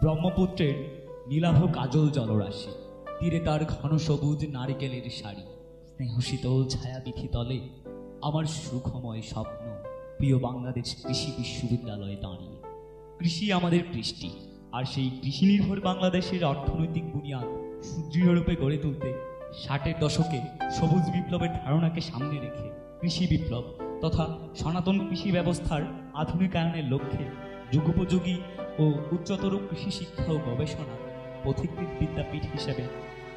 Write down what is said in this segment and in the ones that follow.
ব্রহ্মপুত্রের নীলাভ কাজল জলরাশি, তীরে তার ঘন সবুজ নারিকেলের শাড়ি, স্নেহশীতল ছায়াবিথি তলে আমার সুখময় স্বপ্ন প্রিয় বাংলাদেশ কৃষি বিশ্ববিদ্যালয়ে দাঁড়িয়ে। কৃষি আমাদের কৃষ্টি, আর সেই কৃষি নির্ভর বাংলাদেশের অর্থনৈতিক বুনিয়াদ সুদৃঢ়রূপে গড়ে তুলতে 60-এর দশকে সবুজ বিপ্লবের ধারণাকে সামনে রেখে কৃষি বিপ্লব তথা সনাতন কৃষি ব্যবস্থার আধুনিকায়নের লক্ষ্যে যুগোপযোগী ও উচ্চতর কৃষি শিক্ষা ও গবেষণা পথিকৃৎ বিদ্যাপীঠ হিসেবে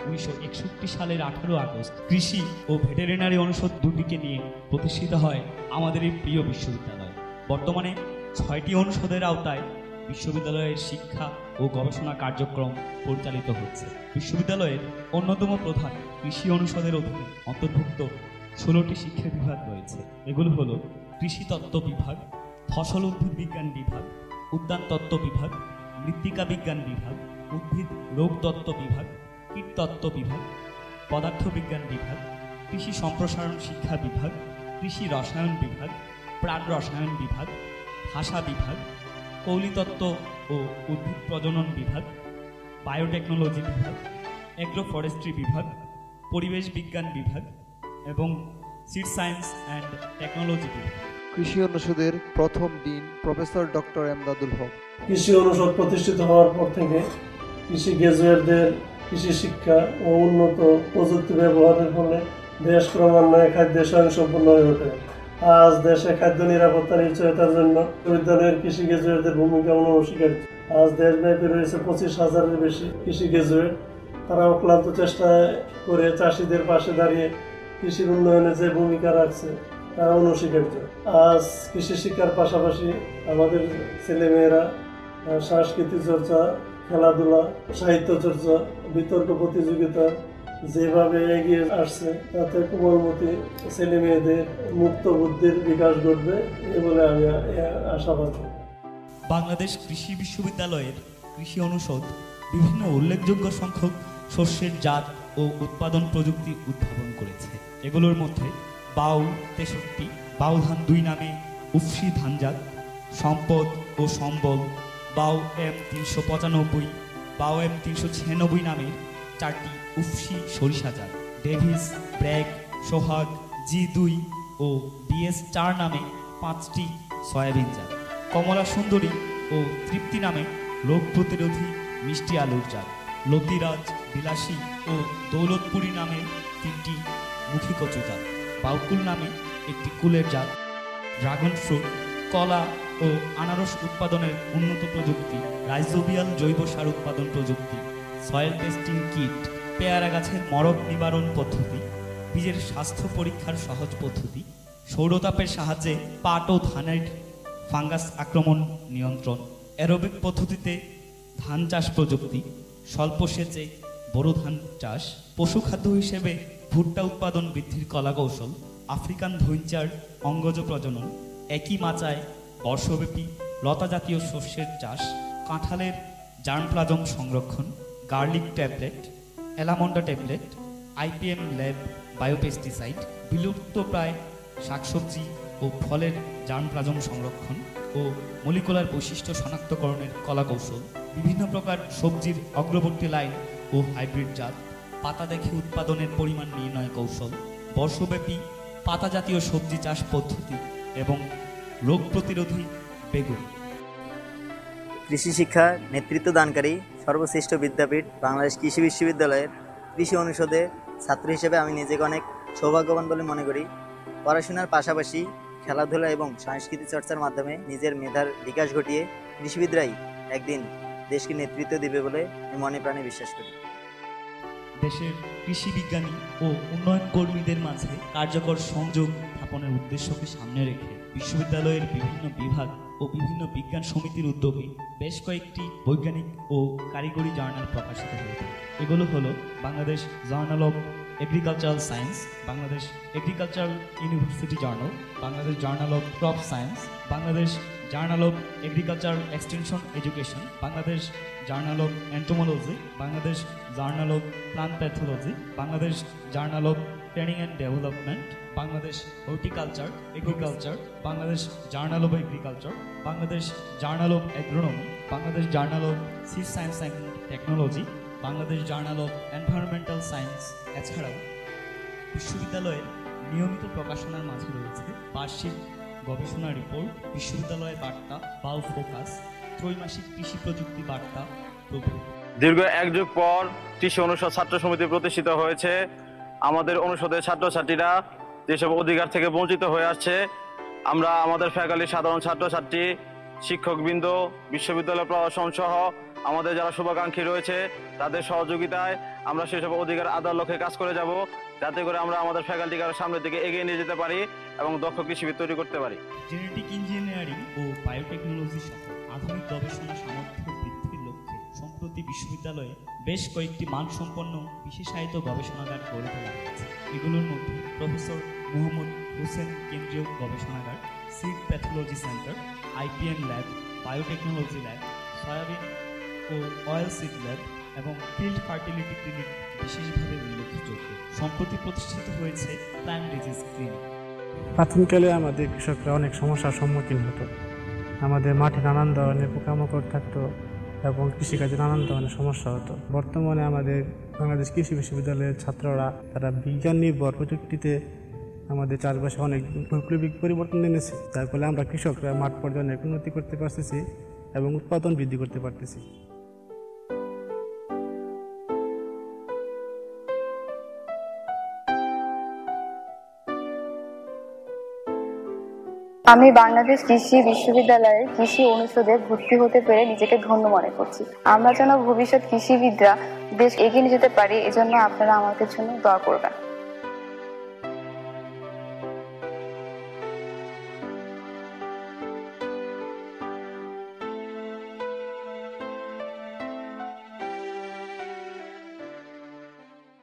1961 সালের 18 আগস্ট কৃষি ও ভেটেরিনারি অনুষদ দুটিকে নিয়ে প্রতিষ্ঠিত হয় আমাদের এই প্রিয় বিশ্ববিদ্যালয়। বর্তমানে 6টি অনুষদের আওতায় বিশ্ববিদ্যালয়ের শিক্ষা ও গবেষণা কার্যক্রম পরিচালিত হচ্ছে। বিশ্ববিদ্যালয়ের অন্যতম প্রধান কৃষি অনুষদের অধীনে অন্তর্ভুক্ত 16টি শিক্ষা বিভাগ রয়েছে। এগুলো হলো কৃষিতত্ত্ব বিভাগ, ফসল উদ্ভিদ বিজ্ঞান বিভাগ, উদ্যান তত্ত্ব বিভাগ, মৃত্তিকা বিজ্ঞান বিভাগ, উদ্ভিদ রোগ তত্ত্ব বিভাগ, কীটতত্ত্ব বিভাগ, পদার্থ বিজ্ঞান বিভাগ, কৃষি সম্প্রসারণ শিক্ষা বিভাগ, কৃষি রসায়ন বিভাগ, প্রাণ রসায়ন বিভাগ, ভাষা বিভাগ, কৌলিতত্ত্ব ও উদ্ভিদ প্রজনন বিভাগ, বায়োটেকনোলজি বিভাগ, এগ্রো ফরেস্ট্রি বিভাগ, পরিবেশ বিজ্ঞান বিভাগ এবং সিড সায়েন্স অ্যান্ড টেকনোলজি বিভাগ। কৃষি অনুষদের প্রথম ডিন প্রফেসর ডক্টর এমদাদুল হক। কৃষি অনুষদ প্রতিষ্ঠিত হওয়ার পর থেকে কৃষি গ্রাজুয়েটদের কৃষি শিক্ষা ও উন্নত প্রযুক্তি ব্যবহারের ফলে দেশ ক্রমান্বয়ে খাদ্যে স্বয়ংসম্পূর্ণ হয়ে ওঠে। আজ দেশে খাদ্য নিরাপত্তা নিশ্চয়তার জন্য বিশ্ববিদ্যালয়ের কৃষি গ্রাজুয়েটদের ভূমিকা অনস্বীকার্য। আজ দেশব্যাপী রয়েছে 25,000-এর বেশি কৃষি গ্রাজুয়েট। তারা অক্লান্ত চেষ্টা করে চাষিদের পাশে দাঁড়িয়ে কৃষির উন্নয়নে যে ভূমিকা রাখছে তা অনস্বীকার্য। আজ কৃষি শিক্ষার পাশাপাশি আমাদের ছেলেমেয়েরা সাংস্কৃতিক চর্চা, খেলাধুলা, সাহিত্য চর্চা, বিতর্ক প্রতিযোগিতা যেভাবে এগিয়ে আসছে তাতে কোমলমতি ছেলে মেয়েদের মুক্ত বুদ্ধির বিকাশ ঘটবে এ বলে আমি আশাবাদী। বাংলাদেশ কৃষি বিশ্ববিদ্যালয়ের কৃষি অনুষদ বিভিন্ন উল্লেখযোগ্য সংখ্যক শস্যের জাত ও উৎপাদন প্রযুক্তি উদ্ভাবন করেছে। এগুলোর মধ্যে বাউল 63, বাউল ধান 2 নামে উফশি ধানজাত, সম্পদ ও সম্বল, বাউ M 395, বাউ M 396 নামে 4টি উফশি সরিষা জাত, ডেভিস, ব্র্যাক, সোহাগ, G2 ও BS4 নামে 5টি সয়াবিন জাত, কমলা সুন্দরী ও তৃপ্তি নামে রোগ প্রতিরোধী মিষ্টি আলুর জাত, লতিরাজ, বিলাসী ও দৌলতপুরি নামে 3টি মুখী কচু জাত, বাউকুল নামে একটি কুলের জাত, ড্রাগন ফ্রুট, কলা ও আনারস উৎপাদনের উন্নত প্রযুক্তি, রাইজোবিয়াল জৈব সার উৎপাদন প্রযুক্তি, সয়েল টেস্টিং কিট, পেয়ারা গাছের মরক নিবারণ পদ্ধতি, বীজের স্বাস্থ্য পরীক্ষার সহজ পদ্ধতি, সৌরতাপের সাহায্যে পাট ও ধানের ফাঙ্গাস আক্রমণ নিয়ন্ত্রণ, অ্যারোবিক পদ্ধতিতে ধান চাষ প্রযুক্তি, স্বল্প সেচে বোরো ধান চাষ, পশুখাদ্য হিসেবে ভুট্টা উৎপাদন বৃদ্ধির কলা কৌশল, আফ্রিকান ধৈঞ্চার অঙ্গজ প্রজনন, একই মাচায় বর্ষব্যাপী লতা জাতীয় শস্যের চাষ, কাঁঠালের জার্মপ্লাজম সংরক্ষণ, garlic tablet, allamanda tablet, IPM lab biopesticide, বিলুপ্ত প্রায় শাকসবজি ও ফলের জার্মপ্লাজম সংরক্ষণ ও মলিকুলার বৈশিষ্ট্য শনাক্তকরণের কলা কৌশল, বিভিন্ন প্রকার সবজির অগ্রবর্তী লাইন ও হাইব্রিড জাত, পাতা দেখে উৎপাদনের পরিমাণ নির্ণয় কৌশল, বর্ষব্যাপী পাতা জাতীয় সবজি চাষ পদ্ধতি এবং রোগ প্রতিরোধী বেগুন। কৃষি শিক্ষা নেতৃত্ব দানকারী সর্বশ্রেষ্ঠ বিদ্যাপীঠ বাংলাদেশ কৃষি বিশ্ববিদ্যালয়ের কৃষি অনুষদে ছাত্র হিসেবে আমি নিজেকে অনেক সৌভাগ্যবান বলে মনে করি। পড়াশোনার পাশাপাশি খেলাধুলা এবং সাংস্কৃতিক চর্চার মাধ্যমে নিজের মেধার বিকাশ ঘটিয়ে কৃষিবিদরাই একদিন দেশকে নেতৃত্ব দেবে বলে আমি মনে প্রাণে বিশ্বাস করি। দেশের কৃষি বিজ্ঞানী ও উন্নয়ন কর্মীদের মাঝে কার্যকর সংযোগ স্থাপনের উদ্দেশ্যকে সামনে রেখে বিশ্ববিদ্যালয়ের বিভিন্ন বিভাগ ও বিভিন্ন বিজ্ঞান সমিতির উদ্যোগে বেশ কয়েকটি বৈজ্ঞানিক ও কারিগরি জার্নাল প্রকাশিত হয়েছে। এগুলো হলো Bangladesh journal of agricultural science, Bangladesh agricultural university journal, Bangladesh journal of crop science, Bangladesh journal of agriculture extension education, Bangladesh journal of entomology, Bangladesh journal of plant pathology, Bangladesh journal of training and development, Bangladesh horticulture agriculture, Bangladesh journal of agriculture, Bangladesh journal of agronomy, Bangladesh journal of seed science and technology, Bangladesh journal of environmental science. এছাড়াও বিশ্ববিদ্যালয়ের নিয়মিত প্রকাশনার মাঝে রয়েছে বার্ষিক গবেষণা report, বিশ্ববিদ্যালয়ের বার্তা, বাউ ফোকাস, ত্রৈমাসিক কৃষি প্রযুক্তি বার্তা প্রভৃতি। দীর্ঘ এক যুগ পর কৃষি অনুষদ ছাত্র সমিতি প্রতিষ্ঠিত হয়েছে। আমাদের অনুষদের ছাত্রছাত্রীরা যেসব অধিকার থেকে বঞ্চিত হয়ে আসছে, আমরা আমাদের ফ্যাকাল্টি, সাধারণ ছাত্রছাত্রী, শিক্ষকবৃন্দ, বিশ্ববিদ্যালয় প্রশাসন সহ আমাদের যারা শুভাকাঙ্ক্ষী রয়েছে তাদের সহযোগিতায় আমরা সেসব অধিকার আদায়ের লক্ষ্যে কাজ করে যাব, যাতে করে আমরা আমাদের ফ্যাকাল্টিকে আরো সামনের দিকে এগিয়ে নিয়ে যেতে পারি এবং দক্ষ কৃষিবিদ তৈরি করতে পারি। জেনেটিক ইঞ্জিনিয়ারিং ও বায়োটেকনোলজি সহ আধুনিক গবেষণা সামর্থ্য বৃদ্ধির লক্ষ্যে সম্প্রতি বিশ্ববিদ্যালয়ে বেশ কয়েকটি মানসম্পন্ন বিশেষায়িত গবেষণাগার গড়ে তোলা হয়েছে। এগুলোর মধ্যে প্রফেসর মোহাম্মদ হোসেন কেন্দ্রীয় গবেষণাগার, seed pathology centre, IPM lab, biotechnology lab, soybean ও অয়েল সিড ল্যাব এবং ফিল্ড ফার্টিলিটি ক্লিনিক বিশেষভাবে উল্লেখযোগ্য। সম্প্রতি প্রতিষ্ঠিত হয়েছে প্ল্যান্ট ডিজিজ ক্লিনিক। প্রাথমিককালে আমাদের কৃষকরা অনেক সমস্যার সম্মুখীন হতো। আমাদের মাঠে নানান ধরনের পোকামাকড় থাকতো এবং কৃষিকাজে নানান ধরনের সমস্যা হতো। বর্তমানে আমাদের বাংলাদেশ কৃষি বিশ্ববিদ্যালয়ের ছাত্ররা তারা বিজ্ঞান নির্ভর প্রযুক্তিতে আমাদের চারপাশে অনেক বৈপ্লবিক পরিবর্তন এনেছে, যার ফলে আমরা কৃষকরা মাঠ পর্যায়ে অনেক উন্নতি করতে পারতেছি এবং উৎপাদন বৃদ্ধি করতে পারতেছি। আমি বাংলাদেশ কৃষি বিশ্ববিদ্যালয়ের কৃষি অনুষদে ভর্তি হতে পেরে নিজেকে ধন্য মনে করছি। আমরা যেন ভবিষ্যৎ কৃষিবিদরা দেশ এগিয়ে নিয়ে যেতে পারি, এজন্য আপনারা আমাদের জন্য দোয়া করবেন।